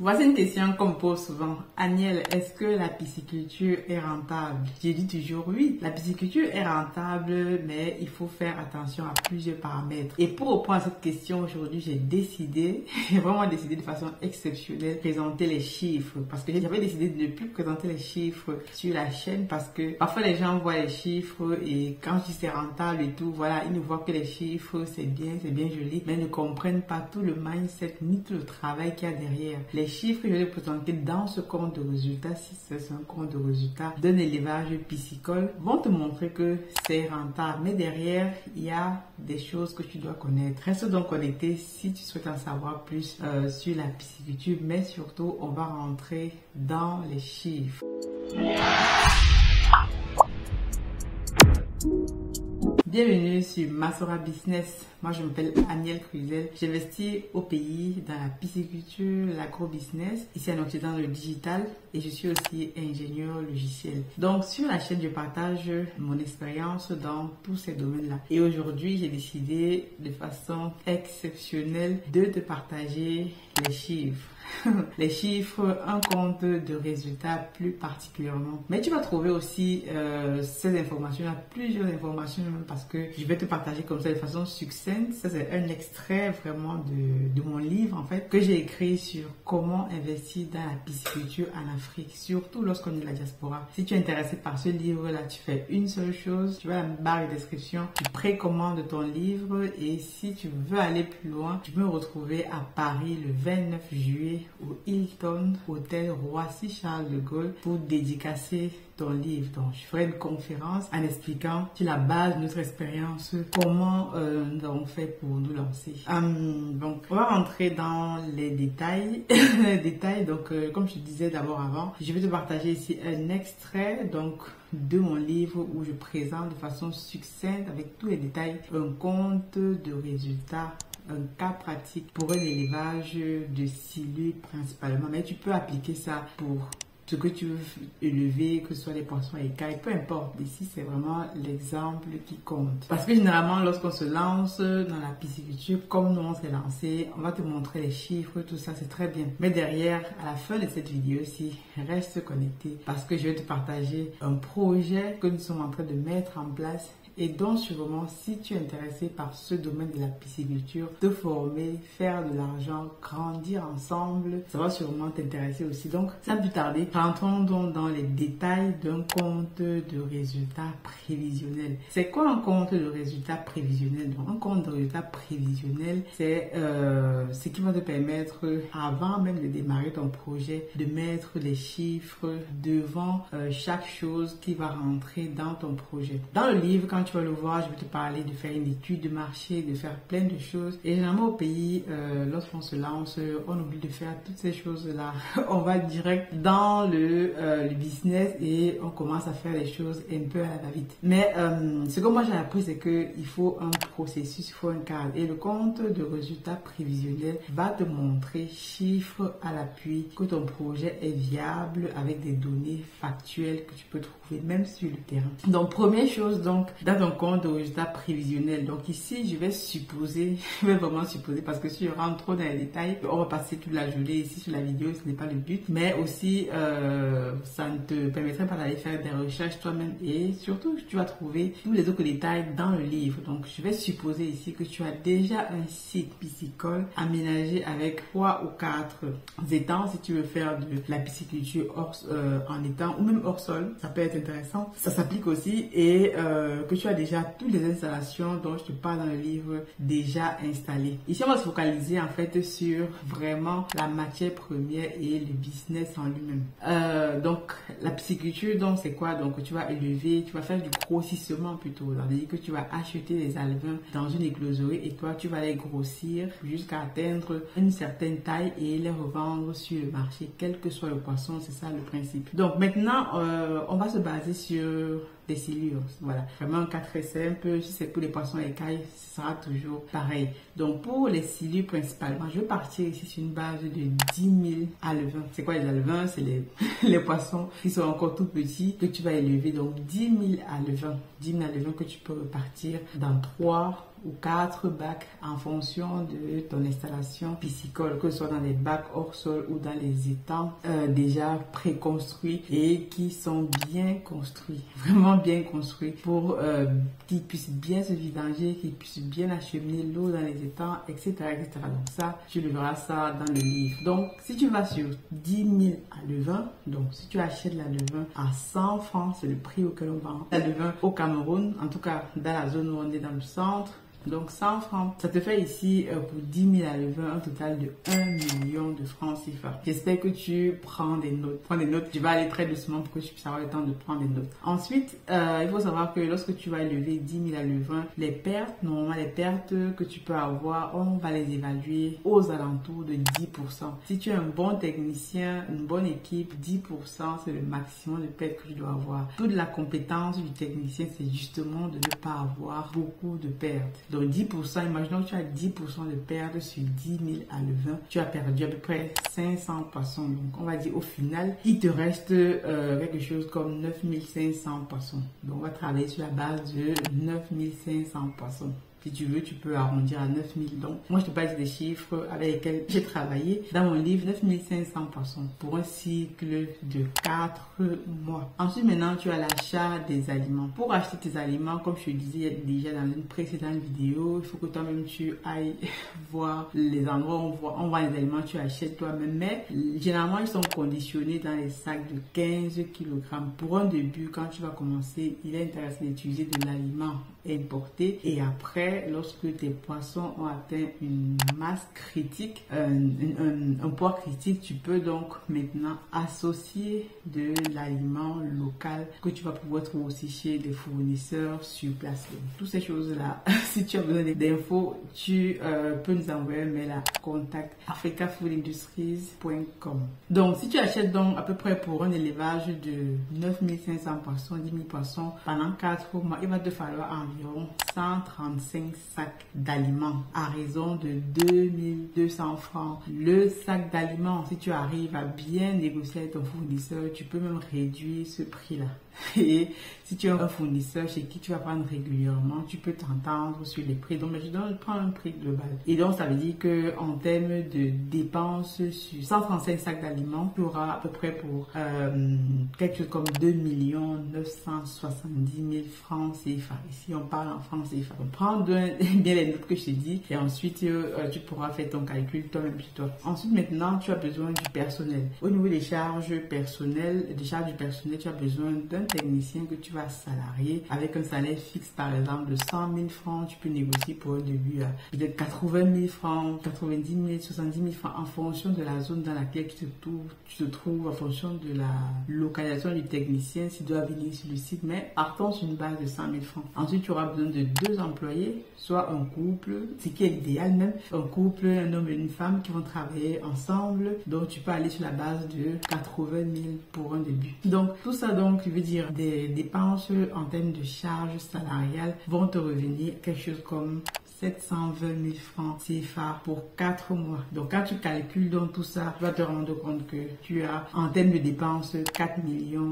Voici une question qu'on me pose souvent. Aniel, est-ce que la pisciculture est rentable? J'ai dit toujours oui. La pisciculture est rentable, mais il faut faire attention à plusieurs paramètres. Et pour répondre à cette question, aujourd'hui, j'ai vraiment décidé de façon exceptionnelle de présenter les chiffres. Parce que j'avais décidé de ne plus présenter les chiffres sur la chaîne parce que parfois les gens voient les chiffres et quand je dis c'est rentable et tout, voilà, ils ne voient que les chiffres, c'est bien joli, mais ne comprennent pas tout le mindset ni tout le travail qu'il y a derrière. Les chiffres que je vais présenter dans ce compte de résultats, si c'est un compte de résultats d'un élevage piscicole, vont te montrer que c'est rentable. Mais derrière, il y a des choses que tu dois connaître. Reste donc connecté si tu souhaites en savoir plus sur la pisciculture, mais surtout, on va rentrer dans les chiffres. Bienvenue sur Masora Business. Moi, je m'appelle Aniel Cruzel. J'investis au pays dans la pisciculture, l'agro-business, ici en Occident, le digital, et je suis aussi ingénieur logiciel. Donc, sur la chaîne, je partage mon expérience dans tous ces domaines-là. Et aujourd'hui, j'ai décidé de façon exceptionnelle de te partager les chiffres. Les chiffres, un compte de résultats plus particulièrement. Mais tu vas trouver aussi ces informations-là, plusieurs informations même parce que je vais te partager comme ça de façon succincte. Ça, c'est un extrait vraiment de mon livre en fait que j'ai écrit sur comment investir dans la pisciculture en Afrique, surtout lorsqu'on est de la diaspora. Si tu es intéressé par ce livre-là, tu fais une seule chose, tu vas à la barre de description, tu précommandes ton livre et si tu veux aller plus loin, tu peux me retrouver à Paris le 29 juillet au Hilton Hôtel Roissy-Charles de Gaulle pour dédicacer ton livre. Donc, je ferai une conférence en expliquant sur la base de notre expérience comment nous avons fait pour nous lancer. Donc, on va rentrer dans les détails. Donc, comme je te disais d'abord avant, je vais te partager ici un extrait de mon livre où je présente de façon succincte avec tous les détails un compte de résultats, un cas pratique pour un élevage de silures principalement, mais tu peux appliquer ça pour ce que tu veux élever, que ce soit les poissons et écailles, peu importe. Ici, c'est vraiment l'exemple qui compte. Parce que généralement, lorsqu'on se lance dans la pisciculture, comme nous on s'est lancé, on va te montrer les chiffres, tout ça, c'est très bien. Mais derrière, à la fin de cette vidéo-ci, reste connecté parce que je vais te partager un projet que nous sommes en train de mettre en place. Et donc, sûrement, si tu es intéressé par ce domaine de la pisciculture, te former, faire de l'argent, grandir ensemble, ça va sûrement t'intéresser aussi. Donc, sans plus tarder, rentrons donc dans les détails d'un compte de résultats prévisionnel. C'est quoi un compte de résultats prévisionnel? Donc, un compte de résultats prévisionnel, c'est ce qui va te permettre, avant même de démarrer ton projet, de mettre les chiffres devant chaque chose qui va rentrer dans ton projet. Dans le livre, quand tu vas le voir, je vais te parler de faire une étude de marché, de faire plein de choses. Et généralement au pays, lorsqu'on se lance, on oublie de faire toutes ces choses-là. On va direct dans le business et on commence à faire les choses un peu à la va-vite. Mais ce que moi j'ai appris, c'est qu'il faut un processus, il faut un cadre. Et le compte de résultats prévisionnels va te montrer, chiffre à l'appui, que ton projet est viable avec des données factuelles que tu peux trouver même sur le terrain. Donc première chose, donc dans ton compte de résultats prévisionnels. Donc ici, je vais vraiment supposer parce que si je rentre trop dans les détails, on va passer toute la journée ici sur la vidéo, ce n'est pas le but. Mais aussi, ça ne te permettrait pas d'aller faire des recherches toi-même et surtout, tu vas trouver tous les autres détails dans le livre. Donc, je vais supposer ici que tu as déjà un site piscicole aménagé avec 3 ou 4 étangs si tu veux faire de la pisciculture en étang ou même hors sol. Ça peut être intéressant. Ça s'applique aussi et que tu as déjà toutes les installations dont je te parle dans le livre déjà installées. Ici, on va se focaliser en fait sur vraiment la matière première et le business en lui-même. Donc, la pisciculture, donc c'est quoi? Donc, tu vas élever, tu vas faire du grossissement plutôt. C'est-à-dire que tu vas acheter les alevins dans une écloserie et toi, tu vas les grossir jusqu'à atteindre une certaine taille et les revendre sur le marché, quel que soit le poisson. C'est ça le principe. Donc, maintenant, on va se baser sur des silures. Voilà, vraiment un cas très simple. Si c'est pour les poissons écailles, ce sera toujours pareil. Donc pour les silures principalement, je vais partir ici sur une base de 10 000 alevins. C'est quoi les alevins? C'est les poissons qui sont encore tout petits que tu vas élever. Donc 10 000 alevins. 10 000 alevins que tu peux repartir dans 3 ou 4 bacs en fonction de ton installation piscicole, que ce soit dans les bacs hors sol ou dans les étangs déjà préconstruits et qui sont bien construits, vraiment bien construits pour qu'ils puissent bien se vidanger, qu'ils puissent bien acheminer l'eau dans les étangs, etc., etc. Donc ça, tu le verras ça dans le livre. Donc si tu vas sur 10 000 à levain, donc si tu achètes la levain à 100 francs, c'est le prix auquel on vend la levain au Cameroun, en tout cas dans la zone où on est dans le centre. Donc 100 francs, ça te fait ici pour 10 000 à levain un total de 1 million de francs CFA. J'espère que tu prends des notes. Prends des notes, je vais aller très doucement pour que tu puisses avoir le temps de prendre des notes. Ensuite, il faut savoir que lorsque tu vas élever 10 000 à levain, les pertes, normalement les pertes que tu peux avoir, on va les évaluer aux alentours de 10%. Si tu es un bon technicien, une bonne équipe, 10% c'est le maximum de pertes que tu dois avoir. Toute la compétence du technicien, c'est justement de ne pas avoir beaucoup de pertes. Donc 10%, imaginons que tu as 10% de perte sur 10 000 à levain, tu as perdu à peu près 500 poissons. Donc on va dire au final, il te reste quelque chose comme 9 500 poissons. Donc on va travailler sur la base de 9 500 poissons. Si tu veux, tu peux arrondir à 9000. Donc, moi, je te parle des chiffres avec lesquels j'ai travaillé dans mon livre, 9500 poissons pour un cycle de 4 mois. Ensuite, maintenant, tu as l'achat des aliments. Pour acheter tes aliments, comme je te disais déjà dans une précédente vidéo, il faut que toi-même tu ailles voir les endroits où on voit les aliments, tu achètes toi-même. Mais généralement, ils sont conditionnés dans les sacs de 15 kg. Pour un début, quand tu vas commencer, il est intéressant d'utiliser de l'aliment importé et après, lorsque tes poissons ont atteint une masse critique, un poids critique, tu peux donc maintenant associer de l'aliment local que tu vas pouvoir trouver aussi chez des fournisseurs sur place. Donc, toutes ces choses-là, si tu as besoin d'infos, tu peux nous envoyer un mail à contact@africafoodindustries.com. Donc, si tu achètes donc à peu près pour un élevage de 9500 poissons, 10 000 poissons pendant 4 mois, il va te falloir environ 135 sacs d'aliments à raison de 2200 francs. Le sac d'aliments, si tu arrives à bien négocier avec ton fournisseur, tu peux même réduire ce prix-là. Et si tu as un fournisseur chez qui tu vas prendre régulièrement, tu peux t'entendre sur les prix. Donc, je dois prendre un prix global. Et donc, ça veut dire que en termes de dépenses sur 135 sacs d'aliments, tu auras à peu près pour quelque chose comme 2 970 000 francs CFA. Ici, on parle en francs CFA. Donc, prends bien les notes que je t'ai dit et ensuite, tu pourras faire ton calcul toi-même chez toi. Ensuite, maintenant, tu as besoin du personnel. Au niveau des charges personnelles, tu as besoin d'un technicien que tu vas salarier avec un salaire fixe, par exemple de 100 000 francs. Tu peux négocier pour un début à peut-être 80 000 francs, 90 000, 70 000 francs en fonction de la zone dans laquelle tu te trouves, en fonction de la localisation du technicien s'il doit venir sur le site, mais partons sur une base de 100 000 francs. Ensuite, tu auras besoin de 2 employés, soit un couple, ce qui est l'idéal même, un couple, un homme et une femme qui vont travailler ensemble. Donc, tu peux aller sur la base de 80 000 pour un début. Donc, tout ça, donc, je veux dire, des dépenses en termes de charges salariales vont te revenir quelque chose comme 720 000 francs CFA pour 4 mois. Donc, quand tu calcules donc tout ça, tu vas te rendre compte que tu as, en termes de dépenses, 4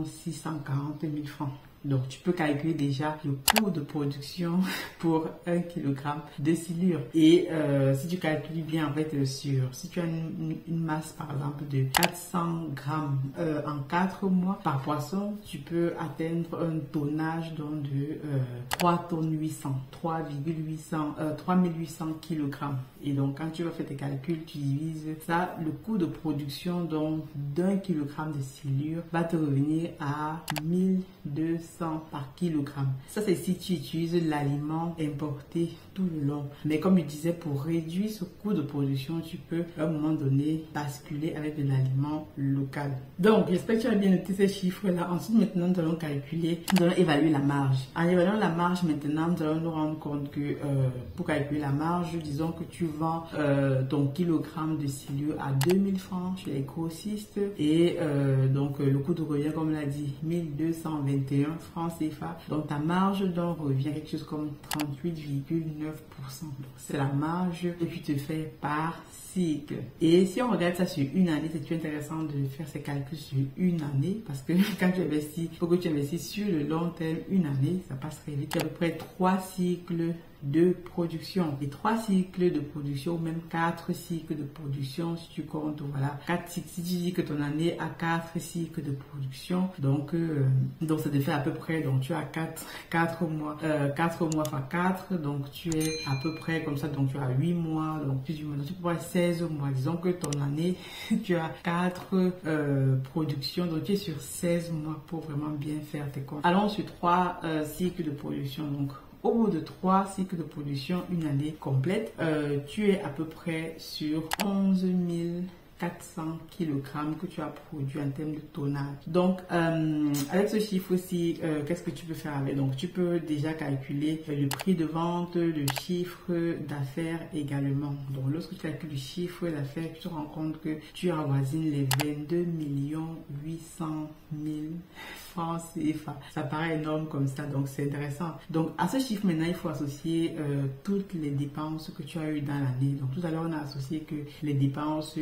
640 000 francs. Donc, tu peux calculer déjà le coût de production pour 1 kg de silure. Et si tu calcules bien, en fait, si tu as une masse, par exemple, de 400 grammes en 4 mois par poisson, tu peux atteindre un tonnage donc de 3 tonnes 800, 3800 kg. Et donc, quand tu vas faire tes calculs, tu divises ça, le coût de production donc d'un kilogramme de silure va te revenir à 1200 par kilogramme. Ça, c'est si tu utilises l'aliment importé tout le long. Mais comme je disais, pour réduire ce coût de production, tu peux à un moment donné basculer avec de l'aliment local. Donc, j'espère que tu as bien noté ces chiffres-là. Ensuite, maintenant, nous allons calculer, nous allons évaluer la marge. En évaluant la marge, maintenant, nous allons nous rendre compte que pour calculer la marge, disons que tu vends ton kilogramme de silure à 2000 francs chez les grossistes et donc le coût de revient, comme on l'a dit, 1221 francs CFA. Donc ta marge donc revient quelque chose comme 38,9%. C'est la marge que tu te fais par cycle. Et si on regarde ça sur une année, c'est intéressant de faire ces calculs sur une année parce que quand tu investis, il faut que tu investisses sur le long terme. Une année, ça passe très vite. Il y a à peu près 3 cycles de production. Et 3 cycles de production, ou même 4 cycles de production, si tu comptes, voilà, 4 cycles. Si tu dis que ton année a 4 cycles de production, donc ça te fait à peu près, donc tu as 4 mois, 4 mois fois 4, donc tu es à peu près comme ça, donc tu as 8 mois, donc plus du moins, donc tu pourras 16 mois. Disons que ton année, tu as 4 productions, donc tu es sur 16 mois pour vraiment bien faire tes comptes. Allons sur 3 cycles de production, donc au bout de 3 cycles de production, une année complète, tu es à peu près sur 11 400 kg que tu as produit en termes de tonnage. Donc, avec ce chiffre aussi, qu'est-ce que tu peux faire avec? Donc, tu peux déjà calculer le prix de vente, le chiffre d'affaires également. Donc, lorsque tu calcules le chiffre d'affaires, tu te rends compte que tu avoisines les 22 800 000 francs CFA. Ça paraît énorme comme ça, donc c'est intéressant. Donc, à ce chiffre, maintenant, il faut associer toutes les dépenses que tu as eues dans l'année. Donc, tout à l'heure, on a associé que les dépenses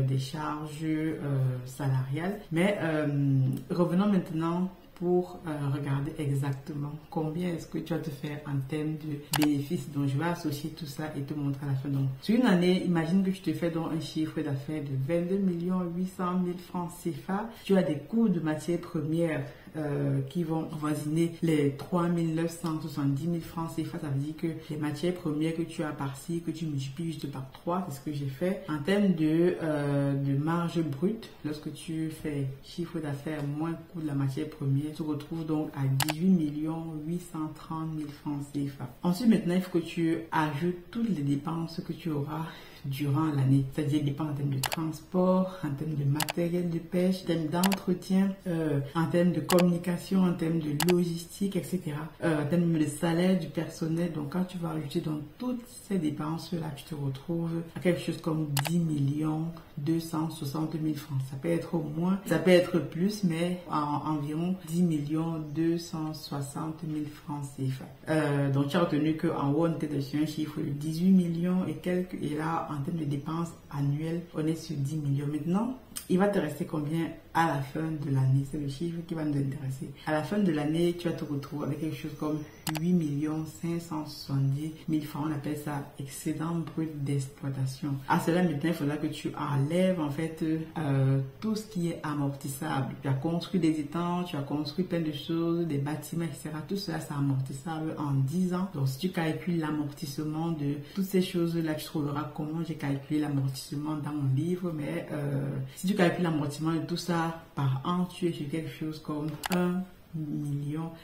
des charges salariales. Mais revenons maintenant pour regarder exactement combien est-ce que tu vas te faire en termes de bénéfices. Donc, je vais associer tout ça et te montrer à la fin. Donc, sur une année, imagine que tu te fais donc un chiffre d'affaires de 22 800 000 francs CFA. Tu as des coûts de matières premières qui vont voisiner les 3 970 000 francs CFA. Ça veut dire que les matières premières que tu as par-ci, que tu multiplies juste par 3, c'est ce que j'ai fait. En termes de marge brute, lorsque tu fais chiffre d'affaires moins coût de la matière première, tu te retrouves donc à 18 830 000 francs CFA. Ensuite, maintenant, il faut que tu ajoutes toutes les dépenses que tu auras durant l'année, c'est-à-dire dépenses en termes de transport, en termes de matériel de pêche, en termes d'entretien, en termes de communication, en termes de logistique, etc. En termes de salaire du personnel. Donc, quand tu vas ajouter dans toutes ces dépenses-là, tu te retrouves à quelque chose comme 10 260 000 francs. Ça peut être moins, ça peut être plus, mais environ 10 260 000 francs CFA. Donc, tu as retenu qu'en haut, on était sur un chiffre de 18 millions et quelques, et là, en termes de dépenses annuelles, on est sur 10 millions. Maintenant, il va te rester combien à la fin de l'année? C'est le chiffre qui va nous intéresser. À la fin de l'année, tu vas te retrouver avec quelque chose comme 8 570 000 francs. On appelle ça excédent brut d'exploitation. À cela, maintenant, il faudra que tu enlèves en fait tout ce qui est amortissable. Tu as construit des étangs, tu as construit plein de choses, des bâtiments, etc. Tout cela, c'est amortissable en 10 ans. Donc, si tu calcules l'amortissement de toutes ces choses-là, tu trouveras comment j'ai calculé l'amortissement dans mon livre. Mais si tu calcules l'amortissement de tout ça par an, tu es sur quelque chose comme 1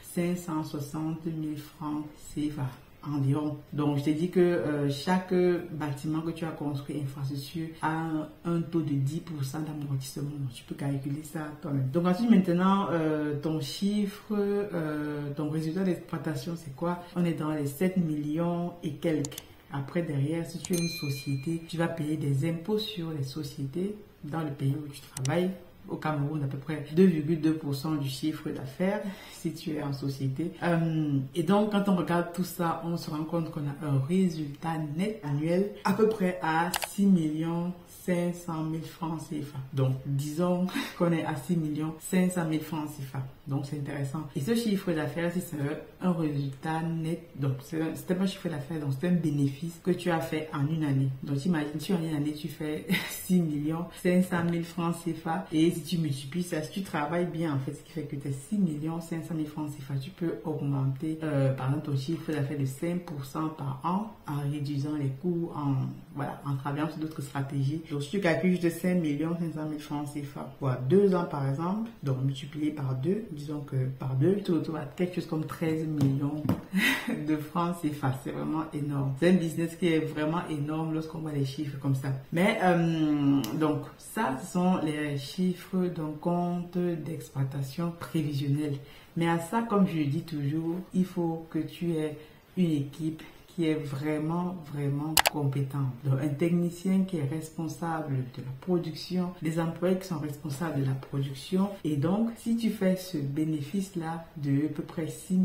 560 000 francs CFA environ. Donc, je t'ai dit que chaque bâtiment que tu as construit, infrastructure, a un taux de 10% d'amortissement. Tu peux calculer ça toi-même. Donc, ensuite, maintenant, ton chiffre, ton résultat d'exploitation, c'est quoi? On est dans les 7 millions et quelques. Après, derrière, si tu es une société, tu vas payer des impôts sur les sociétés dans le pays où tu travailles. Au Cameroun, à peu près 2,2% du chiffre d'affaires si tu es en société. Et donc, quand on regarde tout ça, on se rend compte qu'on a un résultat net annuel à peu près à 6 500 000 francs CFA. Donc, disons qu'on est à 6 500 000 francs CFA. Donc, c'est intéressant. Et ce chiffre d'affaires, c'est un résultat net. Donc, c'est pas un chiffre d'affaires, donc c'est un bénéfice que tu as fait en une année. Donc, imagine, en une année, tu fais 6 500 000 francs CFA. Et si tu multiplies ça, si tu travailles bien, en fait, ce qui fait que tu as 6 500 000 francs CFA, tu peux augmenter, par exemple, ton chiffre d'affaires de 5% par an en réduisant les coûts, en travaillant sur d'autres stratégies. Donc, si tu calcules juste 5 500 000 francs CFA pour 2 ans, par exemple, donc multiplié par 2, disons que par 2, tu te retrouves à quelque chose comme 13 millions de francs CFA. C'est vraiment énorme. C'est un business qui est vraiment énorme lorsqu'on voit les chiffres comme ça. Mais, donc, ça, ce sont les chiffres d'un compte d'exploitation prévisionnel. Mais à ça, comme je le dis toujours, il faut que tu aies une équipe qui est vraiment compétent. Donc, un technicien qui est responsable de la production, des employés qui sont responsables de la production. Et donc, si tu fais ce bénéfice-là de à peu près 6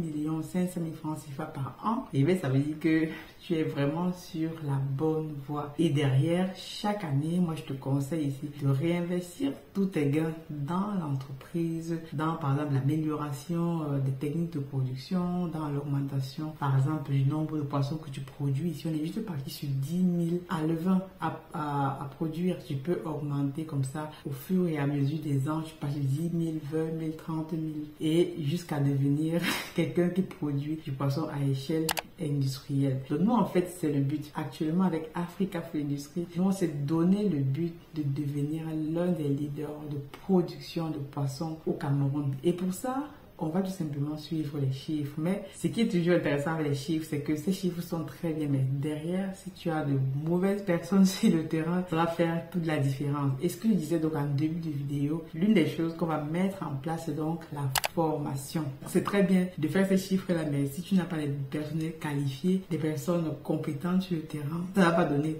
500 000 francs CFA par an, et bien, ça veut dire que tu es vraiment sur la bonne voie. Et derrière, chaque année, moi, je te conseille ici de réinvestir tous tes gains dans l'entreprise, dans, par exemple, l'amélioration des techniques de production, dans l'augmentation, par exemple, du nombre de poissons que tu produis. Ici, on est juste parti sur 10 000 alevins à produire. Tu peux augmenter comme ça au fur et à mesure des ans. Tu passes de 10 000, 20 000, 30 000 et jusqu'à devenir quelqu'un qui produit du poisson à échelle industrielle. Donc nous, en fait, c'est le but. Actuellement, avec Africa Food Industry, on s'est donné le but de devenir l'un des leaders de production de poissons au Cameroun. Et pour ça, on va tout simplement suivre les chiffres. Mais ce qui est toujours intéressant avec les chiffres, c'est que ces chiffres sont très bien. Mais derrière, si tu as de mauvaises personnes sur le terrain, ça va faire toute la différence. Et ce que je disais donc en début de vidéo, l'une des choses qu'on va mettre en place, c'est donc la formation. C'est très bien de faire ces chiffres-là, mais si tu n'as pas des personnels qualifiés, des personnes compétentes sur le terrain, ça va pas donner.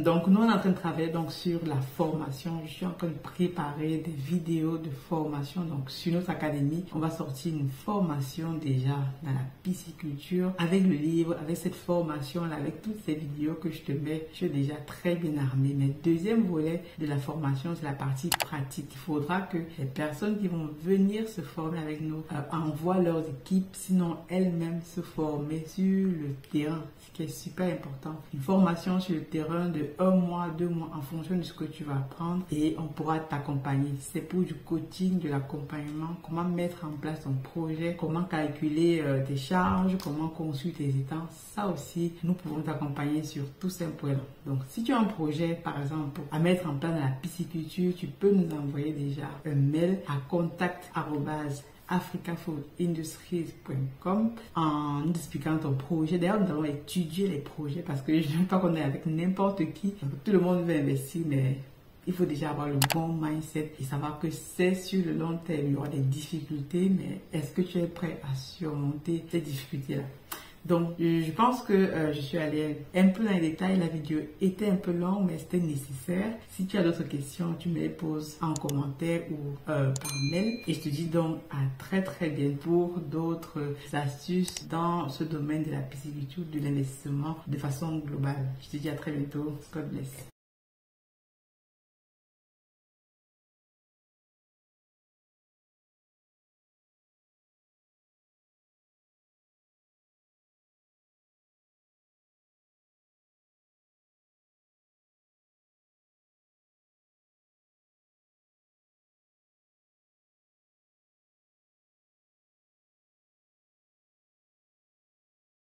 Donc nous, on est en train de travailler donc sur la formation. Je suis en train de préparer des vidéos de formation. Donc sur notre académie, on va sortir une formation déjà dans la pisciculture avec le livre, avec cette formation là, avec toutes ces vidéos que je te mets. Je suis déjà très bien armée. Mais deuxième volet de la formation, c'est la partie pratique. Il faudra que les personnes qui vont venir se former avec nous envoient leurs équipes, sinon elles-mêmes se former sur le terrain, ce qui est super important. Une formation sur le terrain de 1 mois, 2 mois en fonction de ce que tu vas apprendre et on pourra t'accompagner. C'est pour du coaching, de l'accompagnement, comment mettre en place ton projet, comment calculer tes charges, comment construire tes étangs. Ça aussi, nous pouvons t'accompagner sur tous ces points-là. Donc, si tu as un projet, par exemple, à mettre en place dans la pisciculture, tu peux nous envoyer déjà un mail à contact@africafoodindustries.com en nous expliquant ton projet. D'ailleurs, nous allons étudier les projets parce que je ne veux pas qu'on est avec n'importe qui. Tout le monde veut investir, mais il faut déjà avoir le bon mindset et savoir que c'est sur le long terme. Il y aura des difficultés, mais est-ce que tu es prêt à surmonter ces difficultés-là? Donc, je pense que je suis allée un peu dans les détails. La vidéo était un peu longue, mais c'était nécessaire. Si tu as d'autres questions, tu me les poses en commentaire ou par mail. Et je te dis donc à très très bientôt pour d'autres astuces dans ce domaine de la pisciculture, de l'investissement de façon globale. Je te dis à très bientôt. God bless.